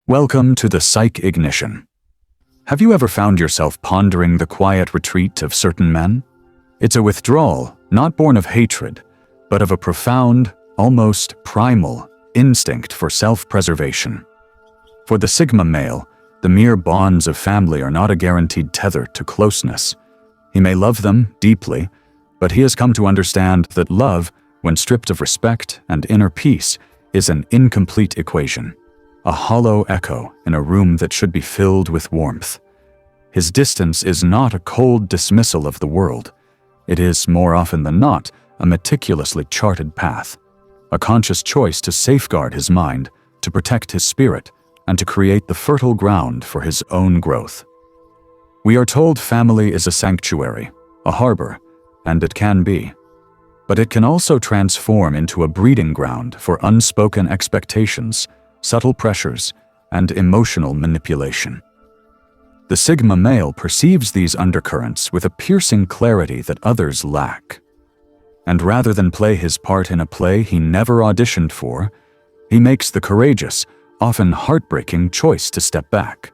Welcome to the Psych Ignition. Have you ever found yourself pondering the quiet retreat of certain men? It's a withdrawal, not born of hatred, but of a profound, almost primal, instinct for self-preservation. For the Sigma male, the mere bonds of family are not a guaranteed tether to closeness. He may love them deeply, but he has come to understand that love, when stripped of respect and inner peace, is an incomplete equation, a hollow echo in a room that should be filled with warmth. His distance is not a cold dismissal of the world. It is, more often than not, a meticulously charted path, a conscious choice to safeguard his mind, to protect his spirit, and to create the fertile ground for his own growth. We are told family is a sanctuary, a harbor, and it can be. But it can also transform into a breeding ground for unspoken expectations, subtle pressures, and emotional manipulation. The Sigma male perceives these undercurrents with a piercing clarity that others lack. And rather than play his part in a play he never auditioned for, he makes the courageous, often heartbreaking choice to step back.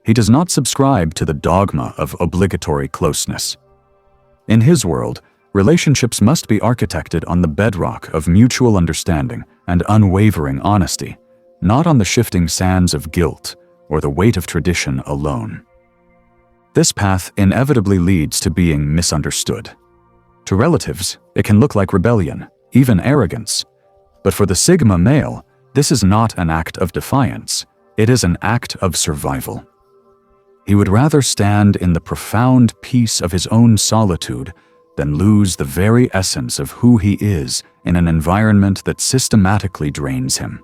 He does not subscribe to the dogma of obligatory closeness. In his world, relationships must be architected on the bedrock of mutual understanding and unwavering honesty, not on the shifting sands of guilt or the weight of tradition alone. This path inevitably leads to being misunderstood. To relatives, it can look like rebellion, even arrogance. But for the Sigma male, this is not an act of defiance, it is an act of survival. He would rather stand in the profound peace of his own solitude than lose the very essence of who he is in an environment that systematically drains him.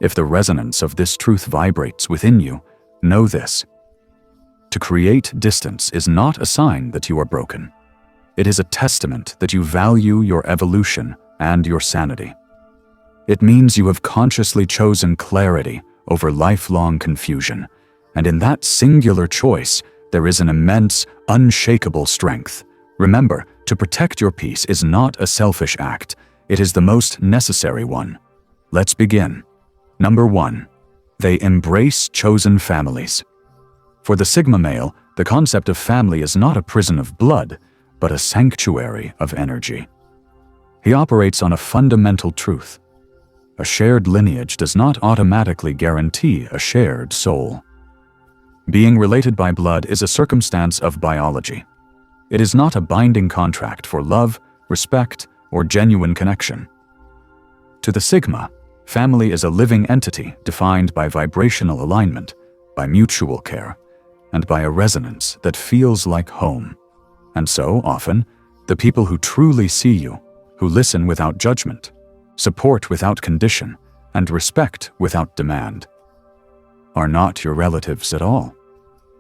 If the resonance of this truth vibrates within you, know this. To create distance is not a sign that you are broken. It is a testament that you value your evolution and your sanity. It means you have consciously chosen clarity over lifelong confusion, and in that singular choice, there is an immense, unshakable strength. Remember, to protect your peace is not a selfish act, it is the most necessary one. Let's begin. Number 1. They embrace chosen families. For the Sigma male, the concept of family is not a prison of blood, but a sanctuary of energy. He operates on a fundamental truth. A shared lineage does not automatically guarantee a shared soul. Being related by blood is a circumstance of biology. It is not a binding contract for love, respect, or genuine connection. To the Sigma, family is a living entity defined by vibrational alignment, by mutual care, and by a resonance that feels like home. And so, often, the people who truly see you, who listen without judgment, support without condition, and respect without demand, are not your relatives at all.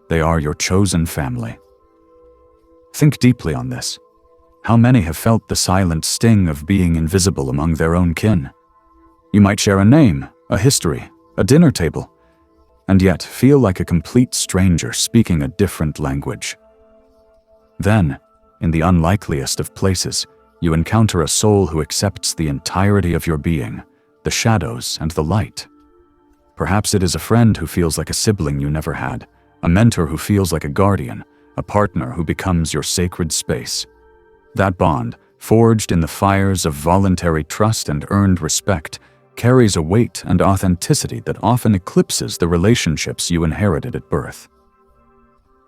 They are your chosen family. Think deeply on this. How many have felt the silent sting of being invisible among their own kin? You might share a name, a history, a dinner table, and yet feel like a complete stranger speaking a different language. Then, in the unlikeliest of places, you encounter a soul who accepts the entirety of your being, the shadows and the light. Perhaps it is a friend who feels like a sibling you never had, a mentor who feels like a guardian, a partner who becomes your sacred space. That bond, forged in the fires of voluntary trust and earned respect, carries a weight and authenticity that often eclipses the relationships you inherited at birth.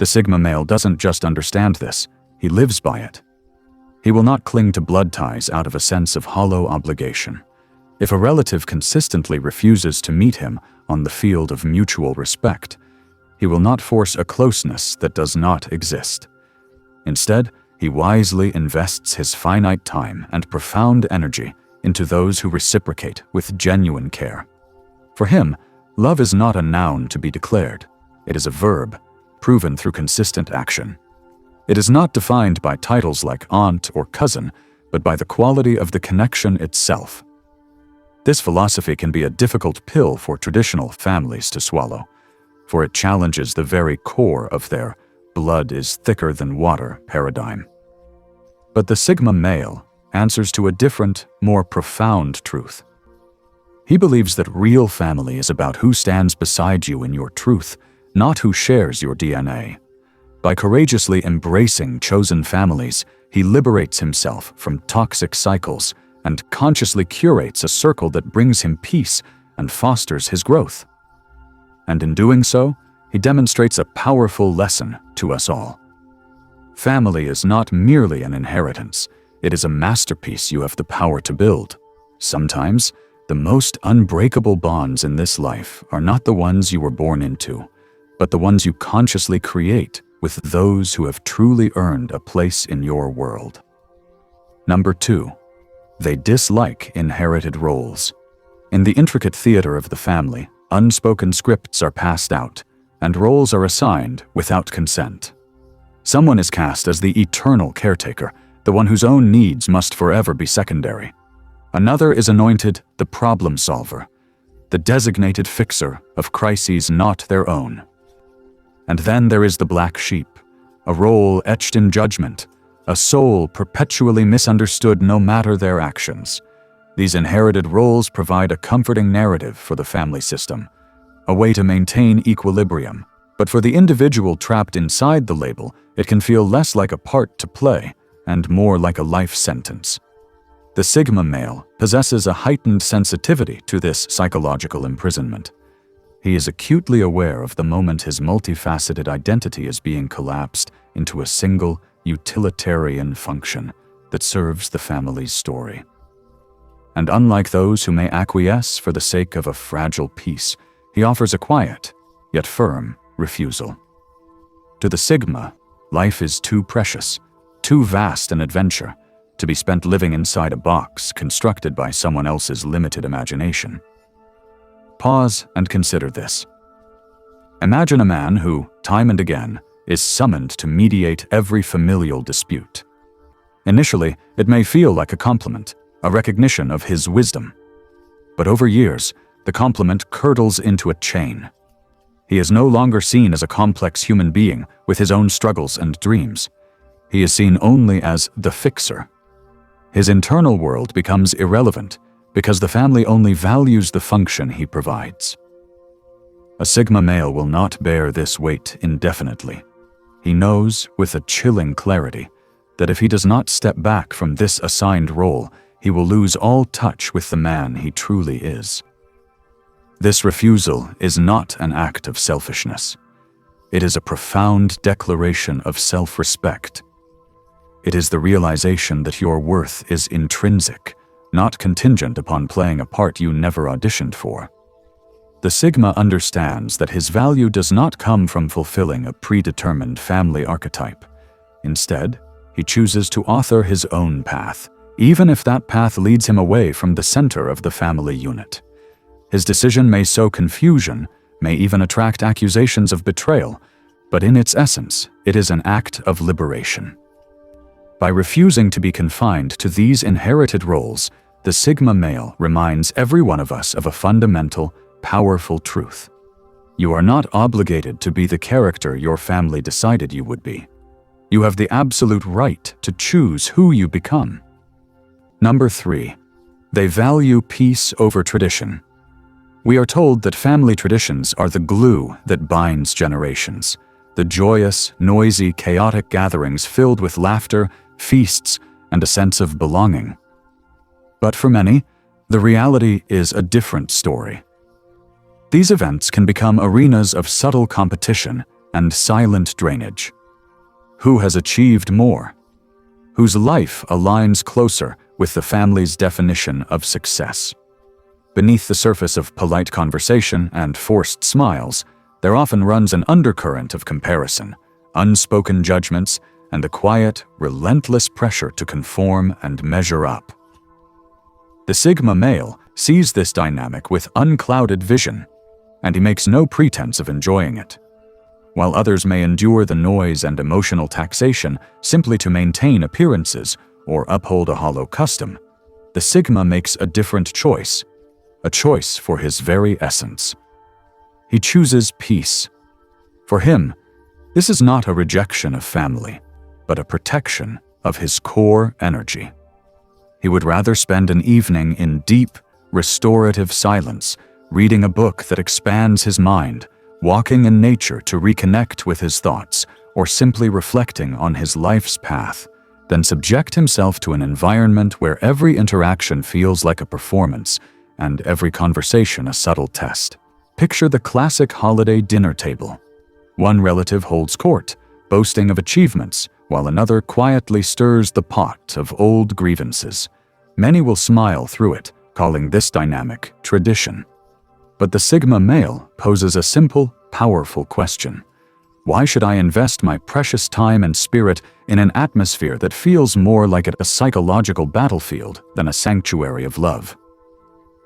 The Sigma male doesn't just understand this, he lives by it. He will not cling to blood ties out of a sense of hollow obligation. If a relative consistently refuses to meet him on the field of mutual respect, he will not force a closeness that does not exist. Instead, he wisely invests his finite time and profound energy into those who reciprocate with genuine care. For him, love is not a noun to be declared. It is a verb, proven through consistent action. It is not defined by titles like aunt or cousin, but by the quality of the connection itself. This philosophy can be a difficult pill for traditional families to swallow, for it challenges the very core of their blood is thicker than water paradigm. But the Sigma male answers to a different, more profound truth. He believes that real family is about who stands beside you in your truth, not who shares your DNA. By courageously embracing chosen families, he liberates himself from toxic cycles and consciously curates a circle that brings him peace and fosters his growth. And in doing so, he demonstrates a powerful lesson to us all. Family is not merely an inheritance, it is a masterpiece you have the power to build. Sometimes, the most unbreakable bonds in this life are not the ones you were born into, but the ones you consciously create with those who have truly earned a place in your world. Number 2. They dislike inherited roles. In the intricate theater of the family, unspoken scripts are passed out, and roles are assigned without consent. Someone is cast as the eternal caretaker, the one whose own needs must forever be secondary. Another is anointed the problem solver, the designated fixer of crises not their own. And then there is the black sheep, a role etched in judgment, a soul perpetually misunderstood no matter their actions. These inherited roles provide a comforting narrative for the family system, a way to maintain equilibrium. But for the individual trapped inside the label, it can feel less like a part to play and more like a life sentence. The Sigma male possesses a heightened sensitivity to this psychological imprisonment. He is acutely aware of the moment his multifaceted identity is being collapsed into a single, utilitarian function that serves the family's story. And unlike those who may acquiesce for the sake of a fragile peace, he offers a quiet, yet firm, refusal. To the Sigma, life is too precious, too vast an adventure, to be spent living inside a box constructed by someone else's limited imagination. Pause and consider this. Imagine a man who, time and again, is summoned to mediate every familial dispute. Initially, it may feel like a compliment, a recognition of his wisdom. But over years, the compliment curdles into a chain. He is no longer seen as a complex human being with his own struggles and dreams. He is seen only as the fixer. His internal world becomes irrelevant because the family only values the function he provides. A Sigma male will not bear this weight indefinitely. He knows, with a chilling clarity, that if he does not step back from this assigned role, he will lose all touch with the man he truly is. This refusal is not an act of selfishness. It is a profound declaration of self-respect. It is the realization that your worth is intrinsic, not contingent upon playing a part you never auditioned for. The Sigma understands that his value does not come from fulfilling a predetermined family archetype. Instead, he chooses to author his own path, even if that path leads him away from the center of the family unit. His decision may sow confusion, may even attract accusations of betrayal, but in its essence, it is an act of liberation. By refusing to be confined to these inherited roles, the Sigma male reminds every one of us of a fundamental, powerful truth. You are not obligated to be the character your family decided you would be. You have the absolute right to choose who you become. Number 3. They value peace over tradition. We are told that family traditions are the glue that binds generations, the joyous, noisy, chaotic gatherings filled with laughter, feasts, and a sense of belonging. But for many, the reality is a different story. These events can become arenas of subtle competition and silent drainage. Who has achieved more? Whose life aligns closer with the family's definition of success? Beneath the surface of polite conversation and forced smiles, there often runs an undercurrent of comparison, unspoken judgments, and a quiet, relentless pressure to conform and measure up. The Sigma male sees this dynamic with unclouded vision, and he makes no pretense of enjoying it. While others may endure the noise and emotional taxation simply to maintain appearances or uphold a hollow custom, the Sigma makes a different choice, a choice for his very essence. He chooses peace. For him, this is not a rejection of family, but a protection of his core energy. He would rather spend an evening in deep, restorative silence, reading a book that expands his mind, walking in nature to reconnect with his thoughts, or simply reflecting on his life's path, then subject himself to an environment where every interaction feels like a performance and every conversation a subtle test. Picture the classic holiday dinner table. One relative holds court, boasting of achievements, while another quietly stirs the pot of old grievances. Many will smile through it, calling this dynamic tradition. But the Sigma male poses a simple, powerful question. Why should I invest my precious time and spirit in an atmosphere that feels more like a psychological battlefield than a sanctuary of love?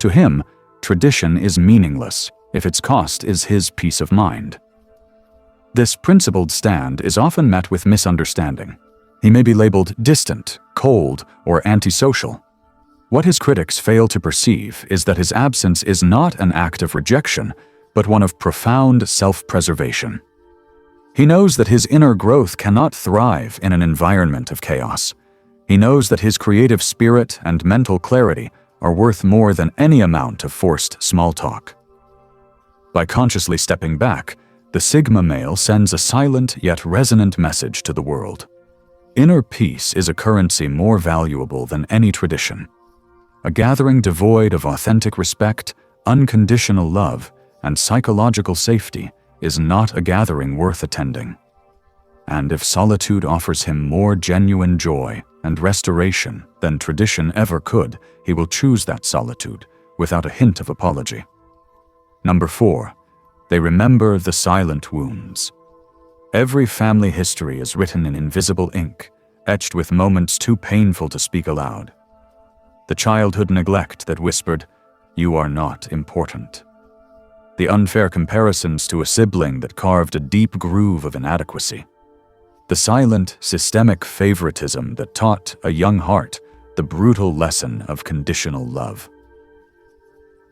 To him, tradition is meaningless if its cost is his peace of mind. This principled stand is often met with misunderstanding. He may be labeled distant, cold, or antisocial. What his critics fail to perceive is that his absence is not an act of rejection, but one of profound self-preservation. He knows that his inner growth cannot thrive in an environment of chaos. He knows that his creative spirit and mental clarity are worth more than any amount of forced small talk. By consciously stepping back, the Sigma male sends a silent yet resonant message to the world. Inner peace is a currency more valuable than any tradition. A gathering devoid of authentic respect, unconditional love, and psychological safety is not a gathering worth attending. And if solitude offers him more genuine joy and restoration than tradition ever could, he will choose that solitude without a hint of apology. Number 4. They remember the silent wounds. Every family history is written in invisible ink, etched with moments too painful to speak aloud. The childhood neglect that whispered, "You are not important." The unfair comparisons to a sibling that carved a deep groove of inadequacy. The silent, systemic favoritism that taught a young heart the brutal lesson of conditional love.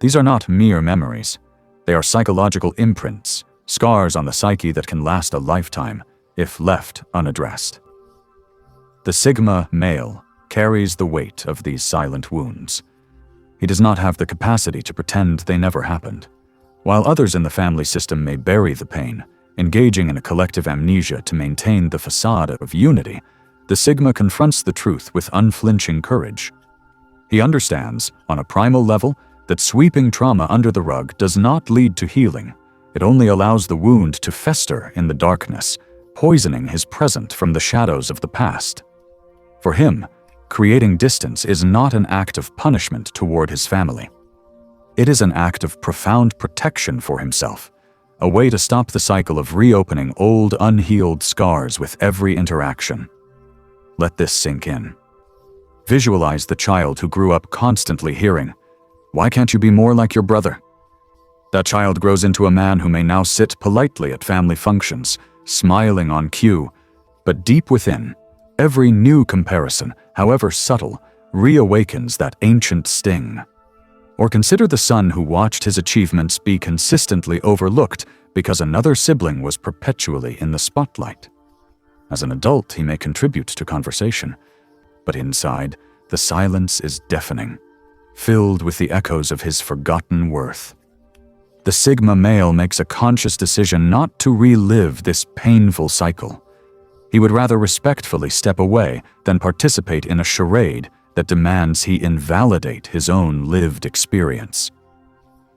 These are not mere memories. They are psychological imprints, scars on the psyche that can last a lifetime if left unaddressed. The Sigma male carries the weight of these silent wounds. He does not have the capacity to pretend they never happened. While others in the family system may bury the pain, engaging in a collective amnesia to maintain the facade of unity, the Sigma confronts the truth with unflinching courage. He understands, on a primal level, that sweeping trauma under the rug does not lead to healing. It only allows the wound to fester in the darkness, poisoning his present from the shadows of the past. For him, creating distance is not an act of punishment toward his family. It is an act of profound protection for himself, a way to stop the cycle of reopening old, unhealed scars with every interaction. Let this sink in. Visualize the child who grew up constantly hearing, "Why can't you be more like your brother?" That child grows into a man who may now sit politely at family functions, smiling on cue, but deep within, every new comparison, however subtle, reawakens that ancient sting. Or consider the son who watched his achievements be consistently overlooked because another sibling was perpetually in the spotlight. As an adult, he may contribute to conversation, but inside, the silence is deafening, filled with the echoes of his forgotten worth. The Sigma male makes a conscious decision not to relive this painful cycle. He would rather respectfully step away than participate in a charade that demands he invalidate his own lived experience.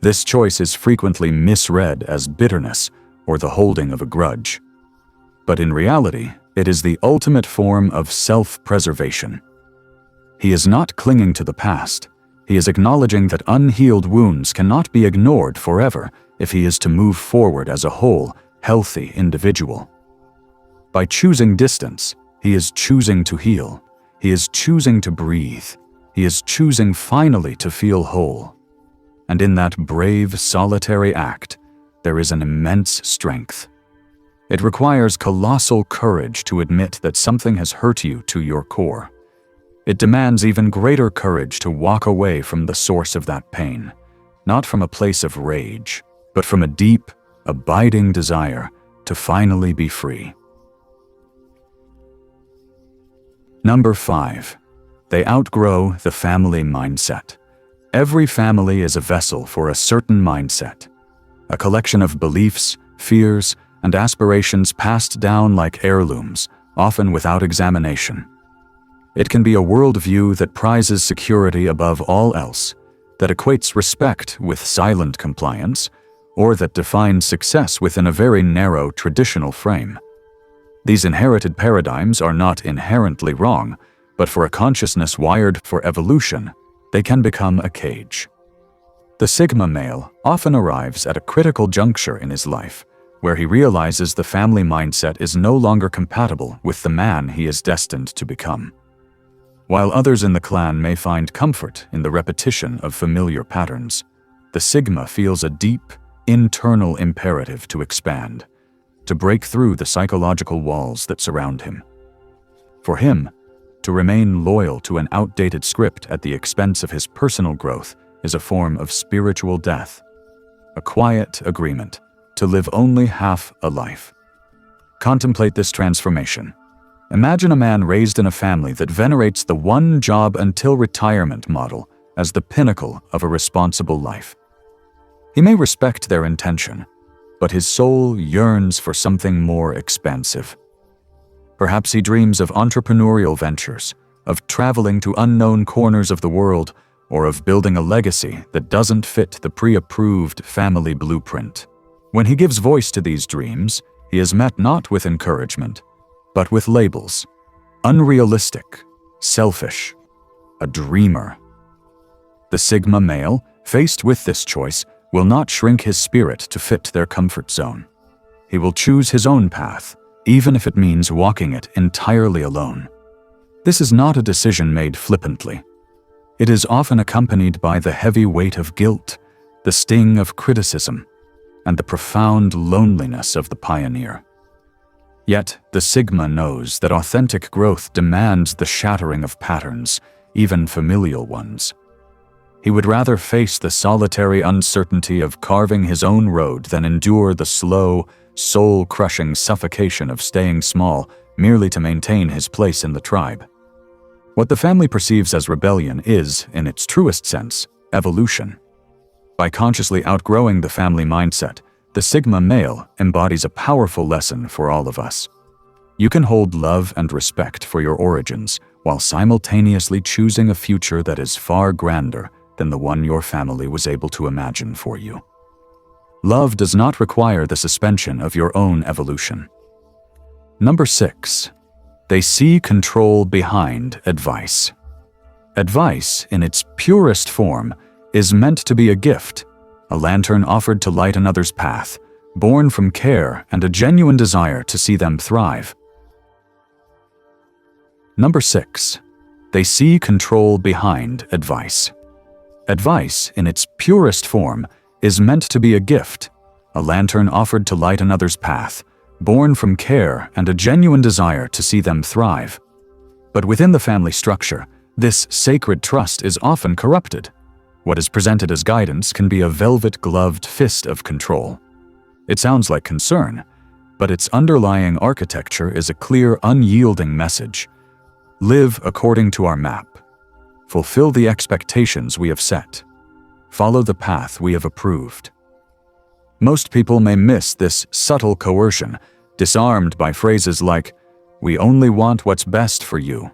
This choice is frequently misread as bitterness or the holding of a grudge. But in reality, it is the ultimate form of self-preservation. He is not clinging to the past. He is acknowledging that unhealed wounds cannot be ignored forever if he is to move forward as a whole, healthy individual. By choosing distance, he is choosing to heal. He is choosing to breathe. He is choosing finally to feel whole. And in that brave, solitary act, there is an immense strength. It requires colossal courage to admit that something has hurt you to your core. It demands even greater courage to walk away from the source of that pain, not from a place of rage, but from a deep, abiding desire to finally be free. Number 5. They outgrow the family mindset. Every family is a vessel for a certain mindset, a collection of beliefs, fears, and aspirations passed down like heirlooms, often without examination. It can be a worldview that prizes security above all else, that equates respect with silent compliance, or that defines success within a very narrow traditional frame. These inherited paradigms are not inherently wrong, but for a consciousness wired for evolution, they can become a cage. The Sigma male often arrives at a critical juncture in his life, where he realizes the family mindset is no longer compatible with the man he is destined to become. While others in the clan may find comfort in the repetition of familiar patterns, the Sigma feels a deep, internal imperative to expand, to break through the psychological walls that surround him. For him, to remain loyal to an outdated script at the expense of his personal growth is a form of spiritual death, a quiet agreement to live only half a life. Contemplate this transformation. Imagine a man raised in a family that venerates the one job until retirement model as the pinnacle of a responsible life. He may respect their intention, but his soul yearns for something more expansive. Perhaps he dreams of entrepreneurial ventures, of traveling to unknown corners of the world, or of building a legacy that doesn't fit the pre-approved family blueprint. When he gives voice to these dreams, he is met not with encouragement, but with labels: unrealistic, selfish, a dreamer. The Sigma male, faced with this choice, will not shrink his spirit to fit their comfort zone. He will choose his own path, even if it means walking it entirely alone. This is not a decision made flippantly. It is often accompanied by the heavy weight of guilt, the sting of criticism, and the profound loneliness of the pioneer. Yet, the Sigma knows that authentic growth demands the shattering of patterns, even familial ones. He would rather face the solitary uncertainty of carving his own road than endure the slow, soul-crushing suffocation of staying small merely to maintain his place in the tribe. What the family perceives as rebellion is, in its truest sense, evolution. By consciously outgrowing the family mindset, the Sigma male embodies a powerful lesson for all of us. You can hold love and respect for your origins while simultaneously choosing a future that is far grander than the one your family was able to imagine for you. Love does not require the suspension of your own evolution. Number 6. They see control behind advice. Advice, in its purest form, is meant to be a gift, a lantern offered to light another's path, born from care and a genuine desire to see them thrive. Number 6. They see control behind advice. Advice, in its purest form, is meant to be a gift, a lantern offered to light another's path, born from care and a genuine desire to see them thrive. But within the family structure, this sacred trust is often corrupted. What is presented as guidance can be a velvet-gloved fist of control. It sounds like concern, but its underlying architecture is a clear, unyielding message. Live according to our map. Fulfill the expectations we have set. Follow the path we have approved. Most people may miss this subtle coercion, disarmed by phrases like, "We only want what's best for you."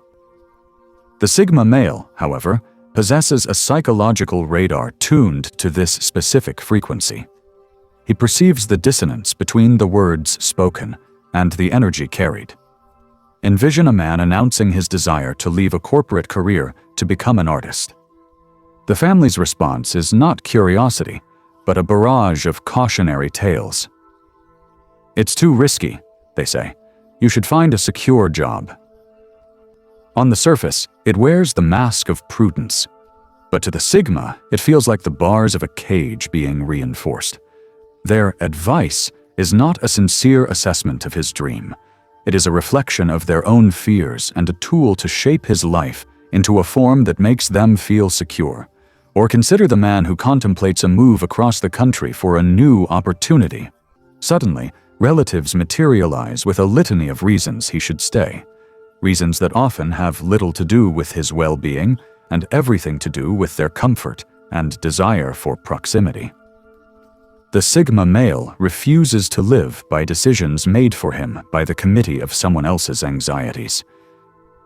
The Sigma male, however, possesses a psychological radar tuned to this specific frequency. He perceives the dissonance between the words spoken and the energy carried. Envision a man announcing his desire to leave a corporate career to become an artist. The family's response is not curiosity, but a barrage of cautionary tales. "It's too risky," they say. "You should find a secure job." On the surface, it wears the mask of prudence. But to the Sigma, it feels like the bars of a cage being reinforced. Their advice is not a sincere assessment of his dream. It is a reflection of their own fears and a tool to shape his life into a form that makes them feel secure. Or consider the man who contemplates a move across the country for a new opportunity. Suddenly, relatives materialize with a litany of reasons he should stay. Reasons that often have little to do with his well-being and everything to do with their comfort and desire for proximity. The Sigma male refuses to live by decisions made for him by the committee of someone else's anxieties.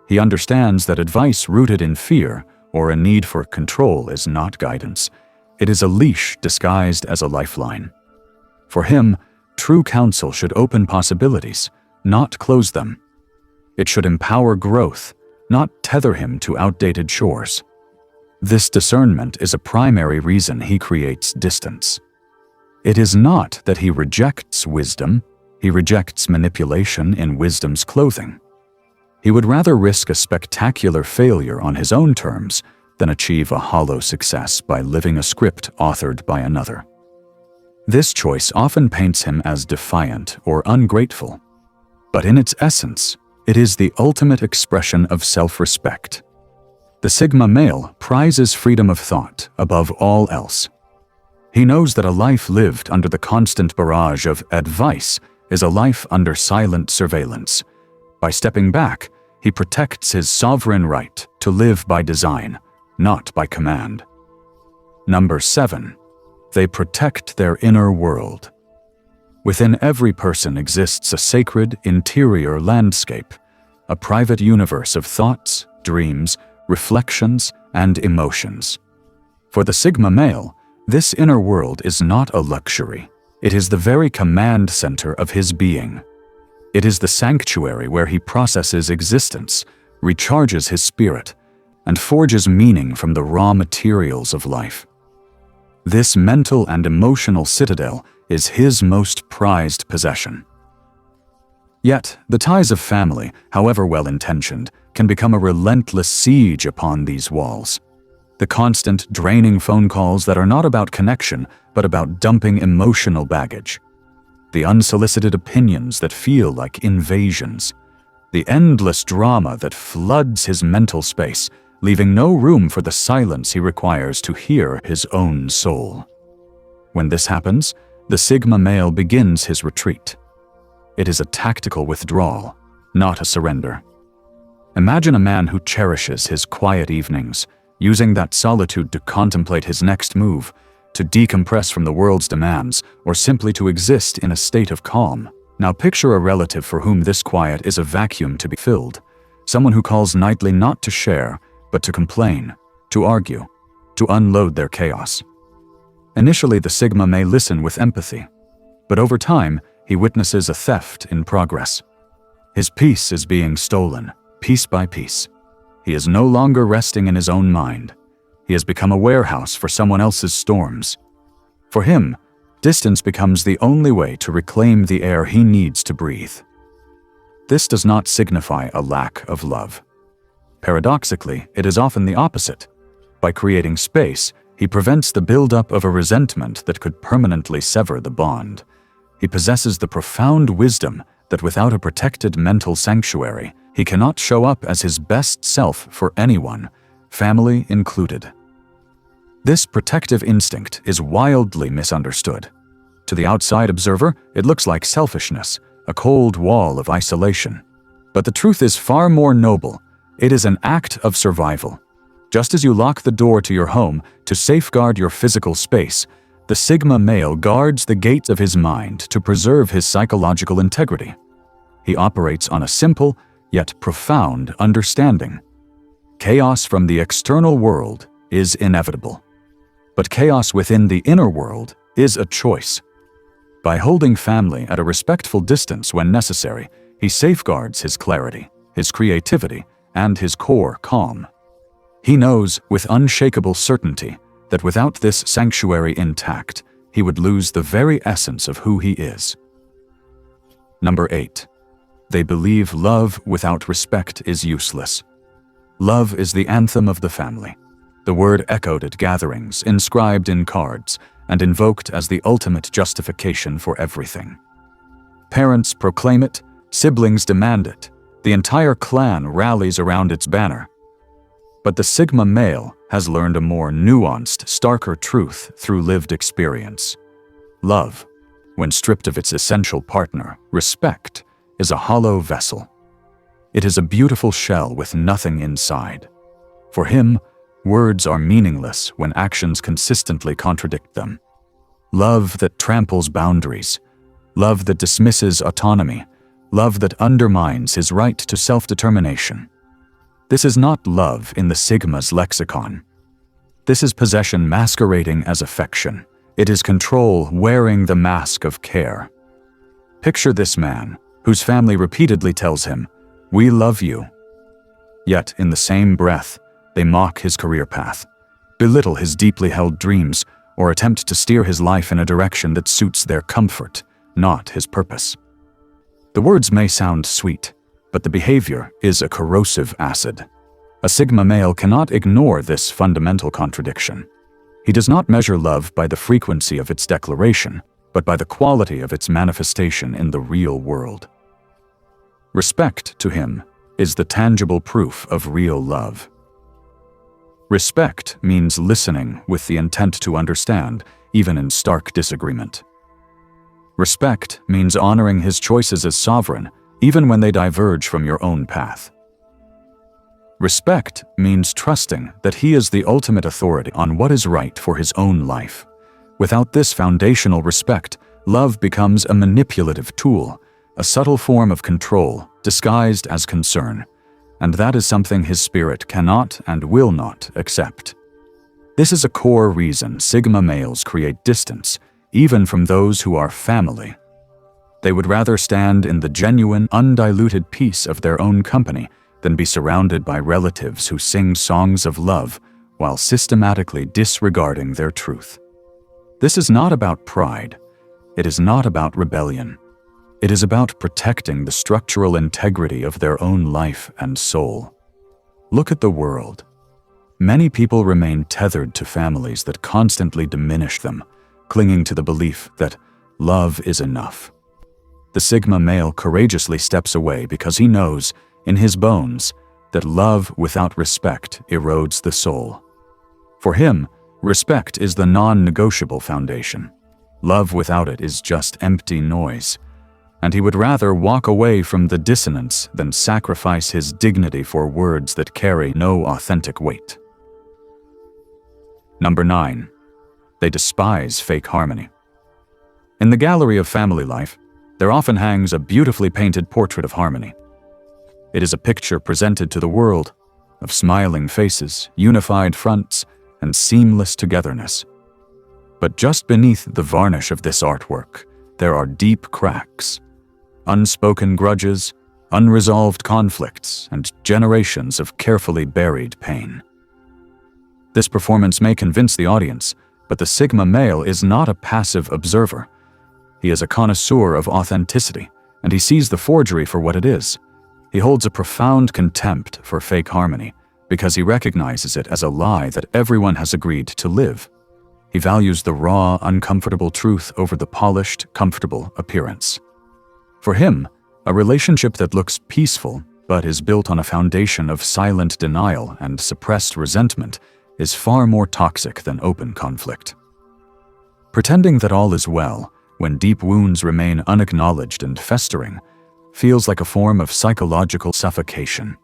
He understands that advice rooted in fear or a need for control is not guidance. It is a leash disguised as a lifeline. For him, true counsel should open possibilities, not close them. It should empower growth, not tether him to outdated shores. This discernment is a primary reason he creates distance. It is not that he rejects wisdom, he rejects manipulation in wisdom's clothing. He would rather risk a spectacular failure on his own terms than achieve a hollow success by living a script authored by another. This choice often paints him as defiant or ungrateful, but in its essence, it is the ultimate expression of self-respect. The Sigma male prizes freedom of thought above all else. He knows that a life lived under the constant barrage of advice is a life under silent surveillance. By stepping back, he protects his sovereign right to live by design, not by command. Number 7. They protect their inner world. Within every person exists a sacred interior landscape, a private universe of thoughts, dreams, reflections, and emotions. For the Sigma male, this inner world is not a luxury. It is the very command center of his being. It is the sanctuary where he processes existence, recharges his spirit, and forges meaning from the raw materials of life. This mental and emotional citadel is his most prized possession. Yet, the ties of family, however well-intentioned, can become a relentless siege upon these walls. The constant, draining phone calls that are not about connection, but about dumping emotional baggage. The unsolicited opinions that feel like invasions. The endless drama that floods his mental space, leaving no room for the silence he requires to hear his own soul. When this happens, the Sigma male begins his retreat. It is a tactical withdrawal, not a surrender. Imagine a man who cherishes his quiet evenings, using that solitude to contemplate his next move, to decompress from the world's demands, or simply to exist in a state of calm. Now picture a relative for whom this quiet is a vacuum to be filled, someone who calls nightly not to share, but to complain, to argue, to unload their chaos. Initially, the Sigma may listen with empathy, but over time, he witnesses a theft in progress. His peace is being stolen, piece by piece. He is no longer resting in his own mind. He has become a warehouse for someone else's storms. For him, distance becomes the only way to reclaim the air he needs to breathe. This does not signify a lack of love. Paradoxically, it is often the opposite. By creating space, he prevents the buildup of a resentment that could permanently sever the bond. He possesses the profound wisdom that without a protected mental sanctuary, he cannot show up as his best self for anyone, family included. This protective instinct is wildly misunderstood. To the outside observer, it looks like selfishness, a cold wall of isolation. But the truth is far more noble. It is an act of survival. Just as you lock the door to your home to safeguard your physical space, the Sigma male guards the gates of his mind to preserve his psychological integrity. He operates on a simple, yet profound understanding. Chaos from the external world is inevitable. But chaos within the inner world is a choice. By holding family at a respectful distance when necessary, he safeguards his clarity, his creativity, and his core calm. He knows with unshakable certainty that without this sanctuary intact, he would lose the very essence of who he is. Number 8. They believe love without respect is useless. Love is the anthem of the family. The word echoed at gatherings, inscribed in cards, and invoked as the ultimate justification for everything. Parents proclaim it, siblings demand it, the entire clan rallies around its banner. But the Sigma male has learned a more nuanced, starker truth through lived experience. Love, when stripped of its essential partner, respect, is a hollow vessel. It is a beautiful shell with nothing inside. For him, Words are meaningless when actions consistently contradict them. Love that tramples boundaries. Love that dismisses autonomy. Love that undermines his right to self-determination. This is not love in the Sigma's lexicon. This is possession masquerading as affection. It is control wearing the mask of care. Picture this man, whose family repeatedly tells him, "We love you." Yet, in the same breath, they mock his career path, belittle his deeply held dreams, or attempt to steer his life in a direction that suits their comfort, not his purpose. The words may sound sweet, but the behavior is a corrosive acid. A Sigma male cannot ignore this fundamental contradiction. He does not measure love by the frequency of its declaration, but by the quality of its manifestation in the real world. Respect, to him, is the tangible proof of real love. Respect means listening with the intent to understand, even in stark disagreement. Respect means honoring his choices as sovereign, even when they diverge from your own path. Respect means trusting that he is the ultimate authority on what is right for his own life. Without this foundational respect, love becomes a manipulative tool, a subtle form of control disguised as concern, and that is something his spirit cannot and will not accept. This is a core reason Sigma males create distance, even from those who are family. They would rather stand in the genuine, undiluted peace of their own company than be surrounded by relatives who sing songs of love while systematically disregarding their truth. This is not about pride. It is not about rebellion. It is about protecting the structural integrity of their own life and soul. Look at the world. Many people remain tethered to families that constantly diminish them, clinging to the belief that love is enough. The Sigma male courageously steps away because he knows, in his bones, that love without respect erodes the soul. For him, respect is the non-negotiable foundation. Love without it is just empty noise, and he would rather walk away from the dissonance than sacrifice his dignity for words that carry no authentic weight. Number 9. They despise fake harmony. In the gallery of family life, there often hangs a beautifully painted portrait of harmony. It is a picture presented to the world of smiling faces, unified fronts, and seamless togetherness. But just beneath the varnish of this artwork, there are deep cracks, unspoken grudges, unresolved conflicts, and generations of carefully buried pain. This performance may convince the audience, but the Sigma male is not a passive observer. He is a connoisseur of authenticity, and he sees the forgery for what it is. He holds a profound contempt for fake harmony because he recognizes it as a lie that everyone has agreed to live. He values the raw, uncomfortable truth over the polished, comfortable appearance. For him, a relationship that looks peaceful but is built on a foundation of silent denial and suppressed resentment is far more toxic than open conflict. Pretending that all is well, when deep wounds remain unacknowledged and festering, feels like a form of psychological suffocation.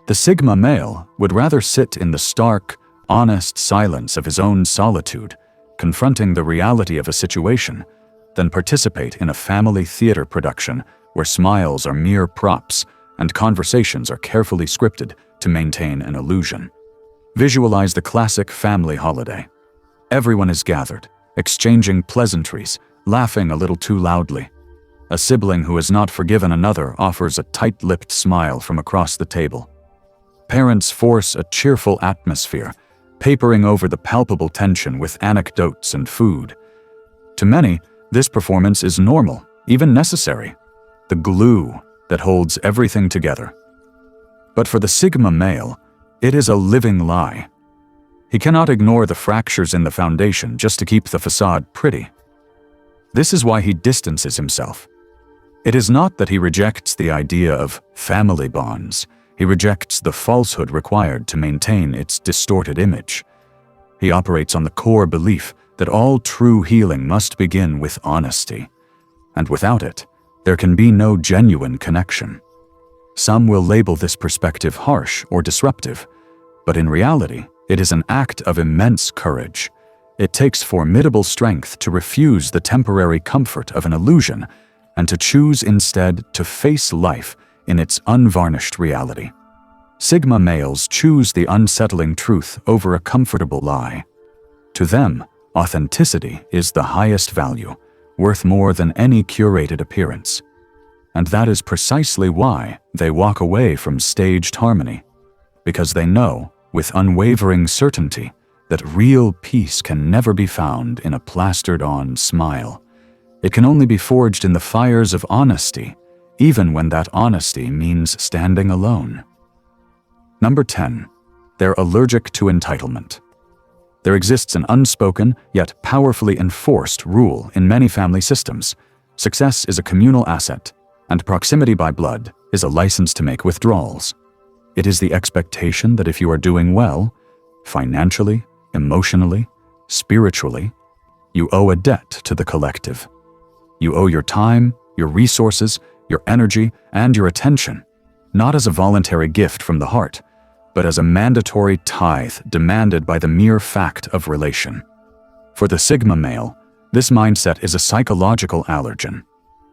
The Sigma male would rather sit in the stark, honest silence of his own solitude, confronting the reality of a situation, than participate in a family theater production where smiles are mere props and conversations are carefully scripted to maintain an illusion. Visualize the classic family holiday. Everyone is gathered, exchanging pleasantries, laughing a little too loudly. A sibling who has not forgiven another offers a tight-lipped smile from across the table. Parents force a cheerful atmosphere, papering over the palpable tension with anecdotes and food. To many, this performance is normal, even necessary, the glue that holds everything together. But for the Sigma male, it is a living lie. He cannot ignore the fractures in the foundation just to keep the facade pretty. This is why he distances himself. It is not that he rejects the idea of family bonds. He rejects the falsehood required to maintain its distorted image. He operates on the core belief that all true healing must begin with honesty, and without it, there can be no genuine connection. Some will label this perspective harsh or disruptive, but in reality, It is an act of immense courage. It takes formidable strength to refuse the temporary comfort of an illusion and to choose instead to face life in its unvarnished reality. Sigma males choose the unsettling truth over a comfortable lie. To them, authenticity is the highest value, worth more than any curated appearance. And that is precisely why they walk away from staged harmony, because they know, with unwavering certainty, that real peace can never be found in a plastered-on smile. It can only be forged in the fires of honesty, even when that honesty means standing alone. Number 10. They're allergic to entitlement. There exists an unspoken, yet powerfully enforced rule in many family systems. Success is a communal asset, and proximity by blood is a license to make withdrawals. It is the expectation that if you are doing well, financially, emotionally, spiritually, you owe a debt to the collective. You owe your time, your resources, your energy, and your attention, not as a voluntary gift from the heart, but as a mandatory tithe demanded by the mere fact of relation. For the Sigma male, this mindset is a psychological allergen.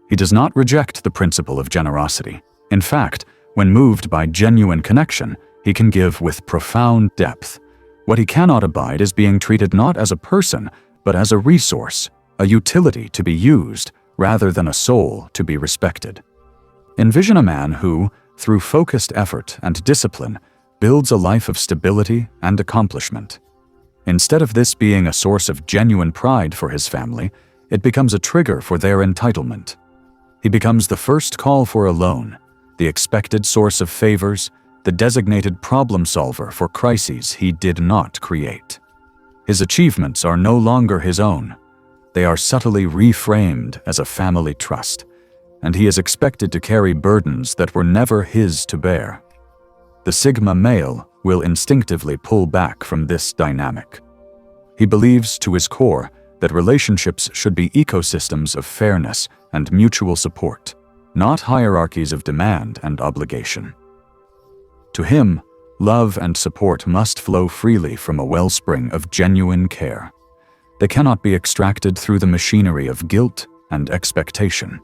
He does not reject the principle of generosity. In fact, when moved by genuine connection, he can give with profound depth. What he cannot abide is being treated not as a person, but as a resource, a utility to be used, rather than a soul to be respected. Envision a man who, through focused effort and discipline, builds a life of stability and accomplishment. Instead of this being a source of genuine pride for his family, it becomes a trigger for their entitlement. He becomes the first call for a loan, the expected source of favors, the designated problem solver for crises he did not create. His achievements are no longer his own. They are subtly reframed as a family trust, and he is expected to carry burdens that were never his to bear. The Sigma male will instinctively pull back from this dynamic. He believes to his core that relationships should be ecosystems of fairness and mutual support, not hierarchies of demand and obligation. To him, love and support must flow freely from a wellspring of genuine care. They cannot be extracted through the machinery of guilt and expectation.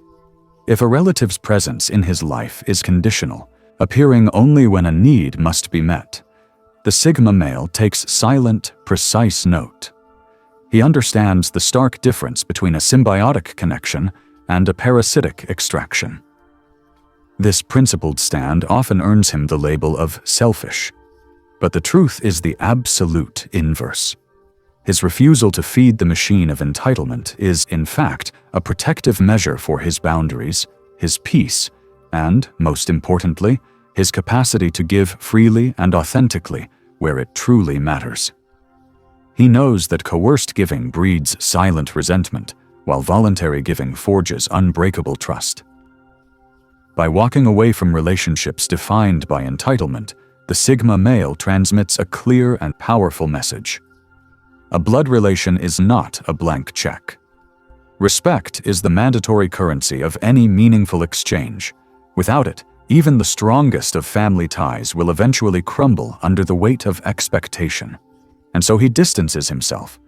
If a relative's presence in his life is conditional, appearing only when a need must be met, the Sigma male takes silent, precise note. He understands the stark difference between a symbiotic connection and a parasitic extraction. This principled stand often earns him the label of selfish, but the truth is the absolute inverse. His refusal to feed the machine of entitlement is, in fact, a protective measure for his boundaries, his peace, and, most importantly, his capacity to give freely and authentically where it truly matters. He knows that coerced giving breeds silent resentment, while voluntary giving forges unbreakable trust. By walking away from relationships defined by entitlement, the Sigma male transmits a clear and powerful message. A blood relation is not a blank check. Respect is the mandatory currency of any meaningful exchange. Without it, even the strongest of family ties will eventually crumble under the weight of expectation. And so he distances himself,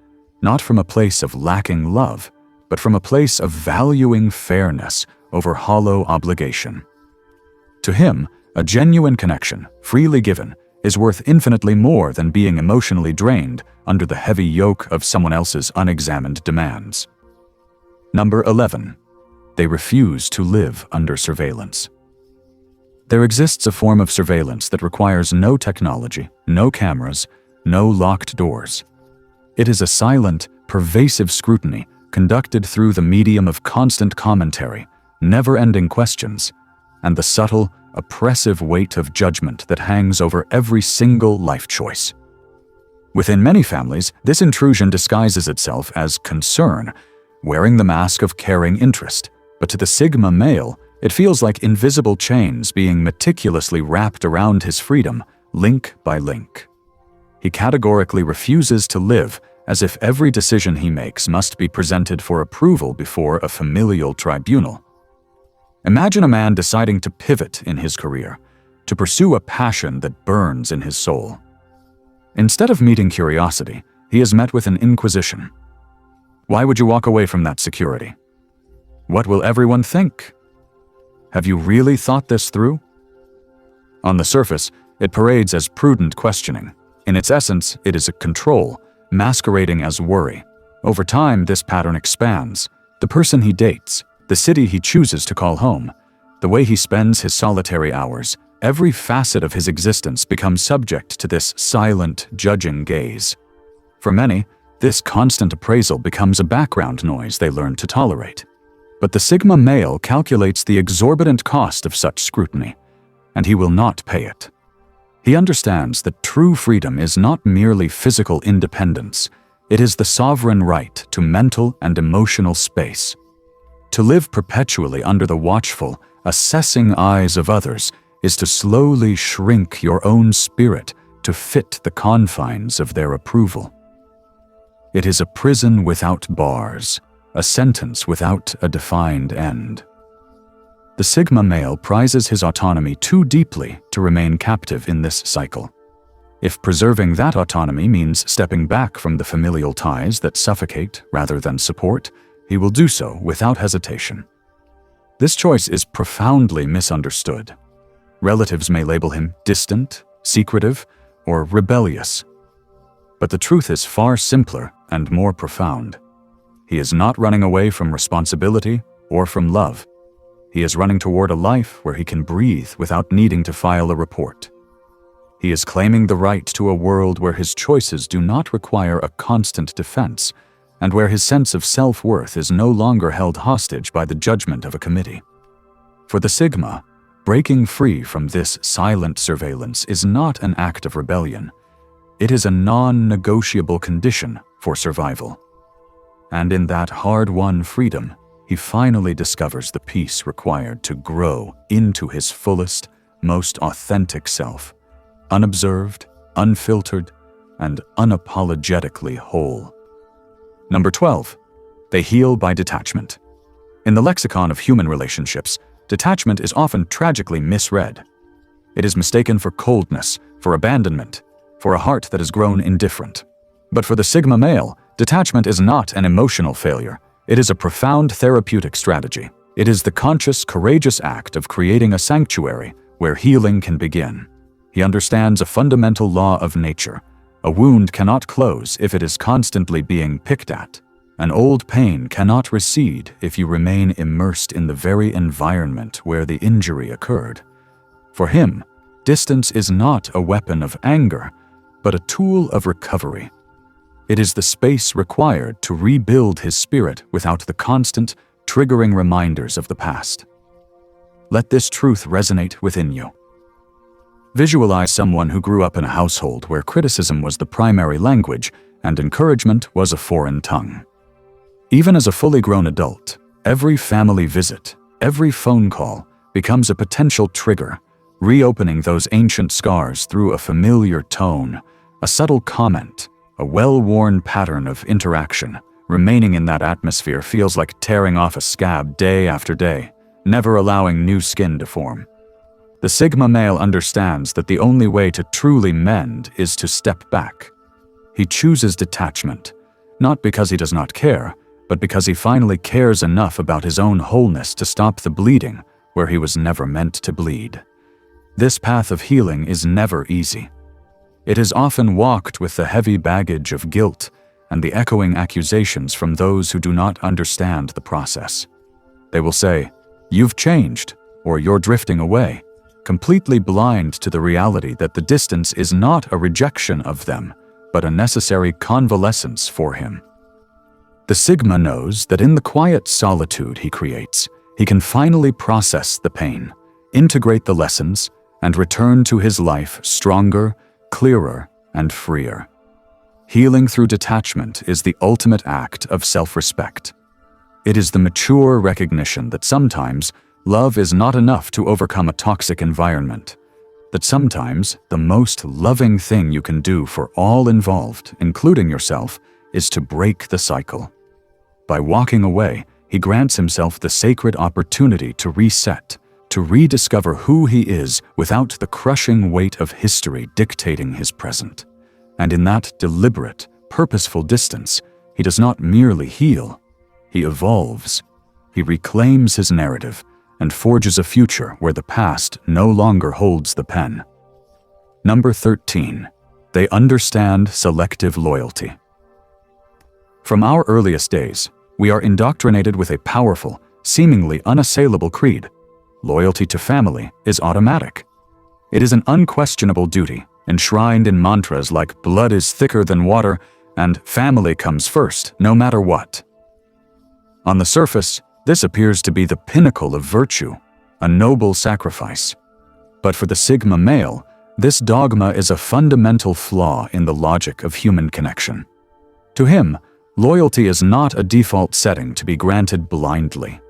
not from a place of lacking love, but from a place of valuing fairness over hollow obligation. To him, a genuine connection, freely given, is worth infinitely more than being emotionally drained under the heavy yoke of someone else's unexamined demands. Number 11. They refuse to live under surveillance. There exists a form of surveillance that requires no technology, no cameras, no locked doors. It is a silent, pervasive scrutiny conducted through the medium of constant commentary, never-ending questions, and the subtle, oppressive weight of judgment that hangs over every single life choice. Within many families, this intrusion disguises itself as concern, wearing the mask of caring interest, but to the Sigma male, it feels like invisible chains being meticulously wrapped around his freedom, link by link. He categorically refuses to live as if every decision he makes must be presented for approval before a familial tribunal. Imagine a man deciding to pivot in his career, to pursue a passion that burns in his soul. Instead of meeting curiosity, he is met with an inquisition. Why would you walk away from that security? What will everyone think? Have you really thought this through? On the surface, it parades as prudent questioning. In its essence, it is a control, masquerading as worry. Over time, this pattern expands. The person he dates, the city he chooses to call home, the way he spends his solitary hours, every facet of his existence becomes subject to this silent, judging gaze. For many, this constant appraisal becomes a background noise they learn to tolerate. But the Sigma male calculates the exorbitant cost of such scrutiny, and he will not pay it. He understands that true freedom is not merely physical independence, it is the sovereign right to mental and emotional space. To live perpetually under the watchful, assessing eyes of others is to slowly shrink your own spirit to fit the confines of their approval. It is a prison without bars, a sentence without a defined end. The Sigma male prizes his autonomy too deeply to remain captive in this cycle. If preserving that autonomy means stepping back from the familial ties that suffocate rather than support, he will do so without hesitation. This choice is profoundly misunderstood. Relatives may label him distant, secretive, or rebellious. But the truth is far simpler and more profound. He is not running away from responsibility or from love. He is running toward a life where he can breathe without needing to file a report. He is claiming the right to a world where his choices do not require a constant defense, and where his sense of self-worth is no longer held hostage by the judgment of a committee. For the Sigma, breaking free from this silent surveillance is not an act of rebellion. It is a non-negotiable condition for survival. And in that hard-won freedom, he finally discovers the peace required to grow into his fullest, most authentic self, unobserved, unfiltered, and unapologetically whole. Number 12. They heal by detachment. In the lexicon of human relationships, detachment is often tragically misread. It is mistaken for coldness, for abandonment, for a heart that has grown indifferent. But for the Sigma male, detachment is not an emotional failure. It is a profound therapeutic strategy. It is the conscious, courageous act of creating a sanctuary where healing can begin. He understands a fundamental law of nature. A wound cannot close if it is constantly being picked at. An old pain cannot recede if you remain immersed in the very environment where the injury occurred. For him, distance is not a weapon of anger, but a tool of recovery. It is the space required to rebuild his spirit without the constant, triggering reminders of the past. Let this truth resonate within you. Visualize someone who grew up in a household where criticism was the primary language and encouragement was a foreign tongue. Even as a fully grown adult, every family visit, every phone call becomes a potential trigger, reopening those ancient scars through a familiar tone, a subtle comment, a well-worn pattern of interaction. Remaining in that atmosphere feels like tearing off a scab day after day, never allowing new skin to form. The Sigma male understands that the only way to truly mend is to step back. He chooses detachment, not because he does not care, but because he finally cares enough about his own wholeness to stop the bleeding where he was never meant to bleed. This path of healing is never easy. It is often walked with the heavy baggage of guilt and the echoing accusations from those who do not understand the process. They will say, "You've changed," or "You're drifting away," completely blind to the reality that the distance is not a rejection of them, but a necessary convalescence for him. The Sigma knows that in the quiet solitude he creates, he can finally process the pain, integrate the lessons, and return to his life stronger, clearer, and freer. Healing through detachment is the ultimate act of self-respect. It is the mature recognition that sometimes love is not enough to overcome a toxic environment, that sometimes the most loving thing you can do for all involved, including yourself, is to break the cycle. By walking away, he grants himself the sacred opportunity to reset, to rediscover who he is without the crushing weight of history dictating his present. And in that deliberate, purposeful distance, he does not merely heal, he evolves. He reclaims his narrative and forges a future where the past no longer holds the pen. Number 13. They understand selective loyalty. From our earliest days, we are indoctrinated with a powerful, seemingly unassailable creed. Loyalty to family is automatic. It is an unquestionable duty, enshrined in mantras like blood is thicker than water and family comes first, no matter what. On the surface, this appears to be the pinnacle of virtue, a noble sacrifice. But for the Sigma male, this dogma is a fundamental flaw in the logic of human connection. To him, loyalty is not a default setting to be granted blindly.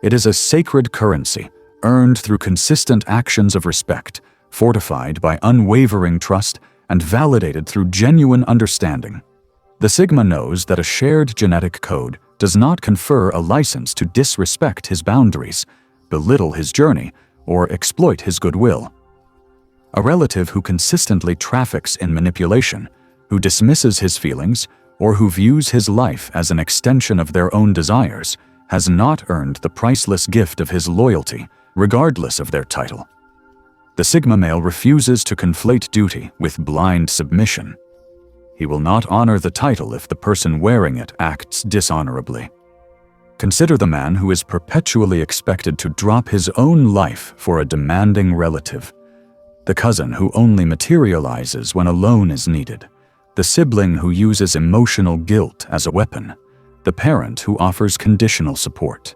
It is a sacred currency, earned through consistent actions of respect, fortified by unwavering trust, and validated through genuine understanding. The Sigma knows that a shared genetic code does not confer a license to disrespect his boundaries, belittle his journey, or exploit his goodwill. A relative who consistently traffics in manipulation, who dismisses his feelings, or who views his life as an extension of their own desires, has not earned the priceless gift of his loyalty, regardless of their title. The Sigma male refuses to conflate duty with blind submission. He will not honor the title if the person wearing it acts dishonorably. Consider the man who is perpetually expected to drop his own life for a demanding relative, the cousin who only materializes when a loan is needed, the sibling who uses emotional guilt as a weapon, the parent who offers conditional support.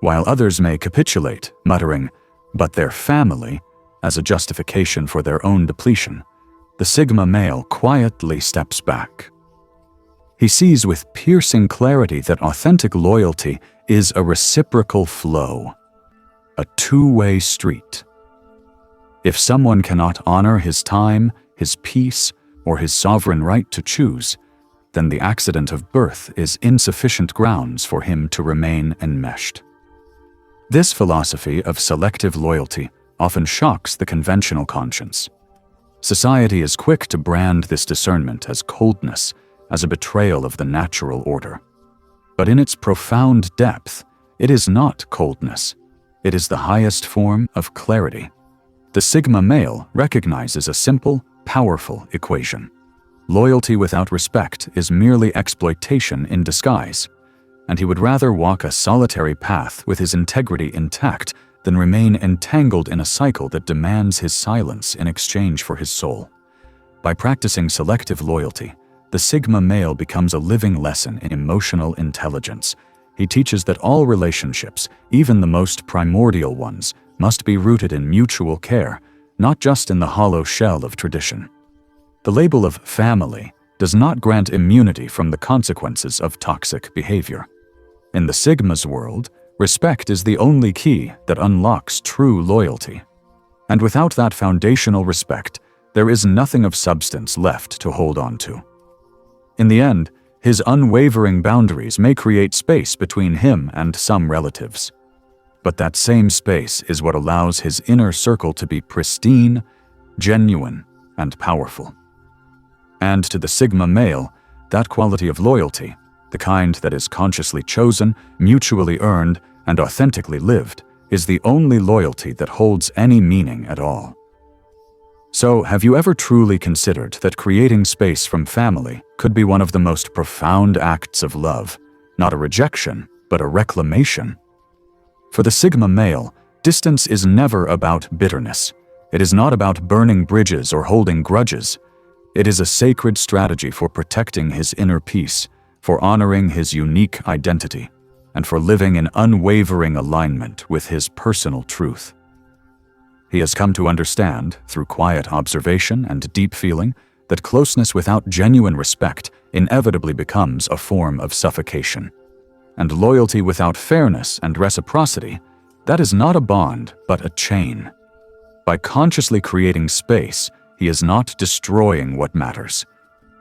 While others may capitulate, muttering, "But they're family," as a justification for their own depletion, the Sigma male quietly steps back. He sees with piercing clarity that authentic loyalty is a reciprocal flow, a two-way street. If someone cannot honor his time, his peace, or his sovereign right to choose, then the accident of birth is insufficient grounds for him to remain enmeshed. This philosophy of selective loyalty often shocks the conventional conscience. Society is quick to brand this discernment as coldness, as a betrayal of the natural order. But in its profound depth, it is not coldness. It is the highest form of clarity. The Sigma male recognizes a simple, powerful equation. Loyalty without respect is merely exploitation in disguise, and he would rather walk a solitary path with his integrity intact than remain entangled in a cycle that demands his silence in exchange for his soul. By practicing selective loyalty, the Sigma male becomes a living lesson in emotional intelligence. He teaches that all relationships, even the most primordial ones, must be rooted in mutual care, not just in the hollow shell of tradition. The label of family does not grant immunity from the consequences of toxic behavior. In the Sigma's world, respect is the only key that unlocks true loyalty. And without that foundational respect, there is nothing of substance left to hold on to. In the end, his unwavering boundaries may create space between him and some relatives. But that same space is what allows his inner circle to be pristine, genuine, and powerful. And to the Sigma male, that quality of loyalty, the kind that is consciously chosen, mutually earned, and authentically lived, is the only loyalty that holds any meaning at all. So, have you ever truly considered that creating space from family could be one of the most profound acts of love, not a rejection, but a reclamation? For the Sigma male, distance is never about bitterness. It is not about burning bridges or holding grudges. It is a sacred strategy for protecting his inner peace, for honoring his unique identity, and for living in unwavering alignment with his personal truth. He has come to understand, through quiet observation and deep feeling, that closeness without genuine respect inevitably becomes a form of suffocation. And loyalty without fairness and reciprocity, that is not a bond, but a chain. By consciously creating space, he is not destroying what matters.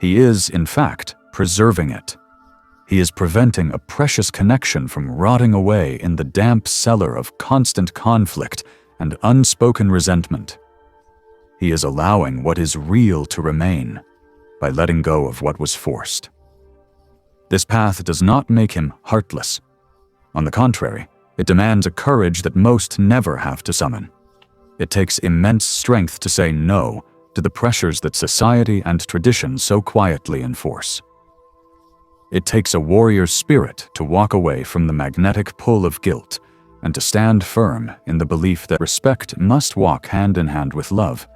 He is, in fact, preserving it. He is preventing a precious connection from rotting away in the damp cellar of constant conflict and unspoken resentment. He is allowing what is real to remain, by letting go of what was forced. This path does not make him heartless. On the contrary, it demands a courage that most never have to summon. It takes immense strength to say no to the pressures that society and tradition so quietly enforce. It takes a warrior's spirit to walk away from the magnetic pull of guilt and to stand firm in the belief that respect must walk hand in hand with love,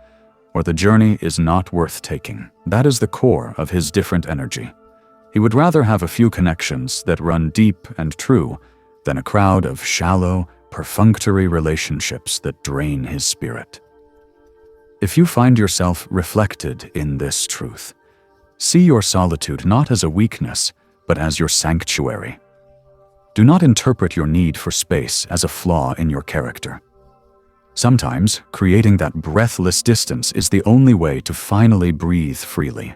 or the journey is not worth taking. That is the core of his different energy. He would rather have a few connections that run deep and true than a crowd of shallow, perfunctory relationships that drain his spirit. If you find yourself reflected in this truth, see your solitude not as a weakness, but as your sanctuary. Do not interpret your need for space as a flaw in your character. Sometimes, creating that breathless distance is the only way to finally breathe freely.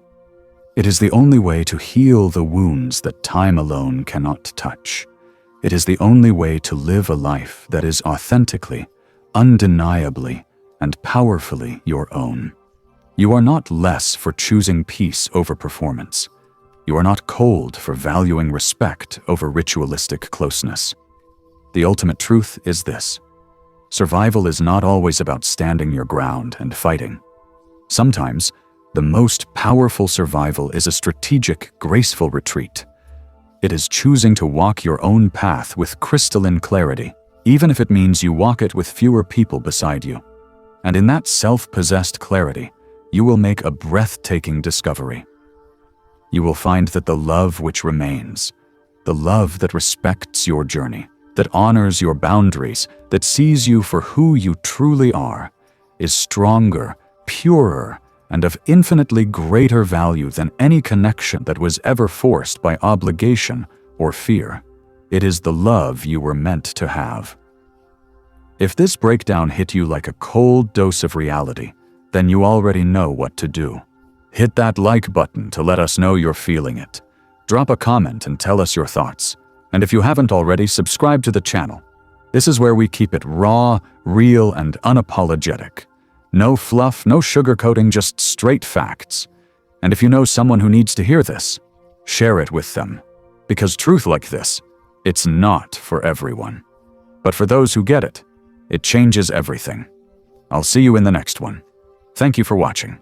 It is the only way to heal the wounds that time alone cannot touch. It is the only way to live a life that is authentically, undeniably, and powerfully your own. You are not less for choosing peace over performance. You are not cold for valuing respect over ritualistic closeness. The ultimate truth is this: survival is not always about standing your ground and fighting. Sometimes, the most powerful survival is a strategic, graceful retreat. It is choosing to walk your own path with crystalline clarity, even if it means you walk it with fewer people beside you. And in that self-possessed clarity, you will make a breathtaking discovery. You will find that the love which remains, the love that respects your journey, that honors your boundaries, that sees you for who you truly are, is stronger, purer, and of infinitely greater value than any connection that was ever forced by obligation or fear. It is the love you were meant to have. If this breakdown hit you like a cold dose of reality, then you already know what to do. Hit that like button to let us know you're feeling it. Drop a comment and tell us your thoughts. And if you haven't already, subscribe to the channel. This is where we keep it raw, real, and unapologetic. No fluff, no sugarcoating, just straight facts. And if you know someone who needs to hear this, share it with them. Because truth like this, it's not for everyone. But for those who get it, it changes everything. I'll see you in the next one. Thank you for watching.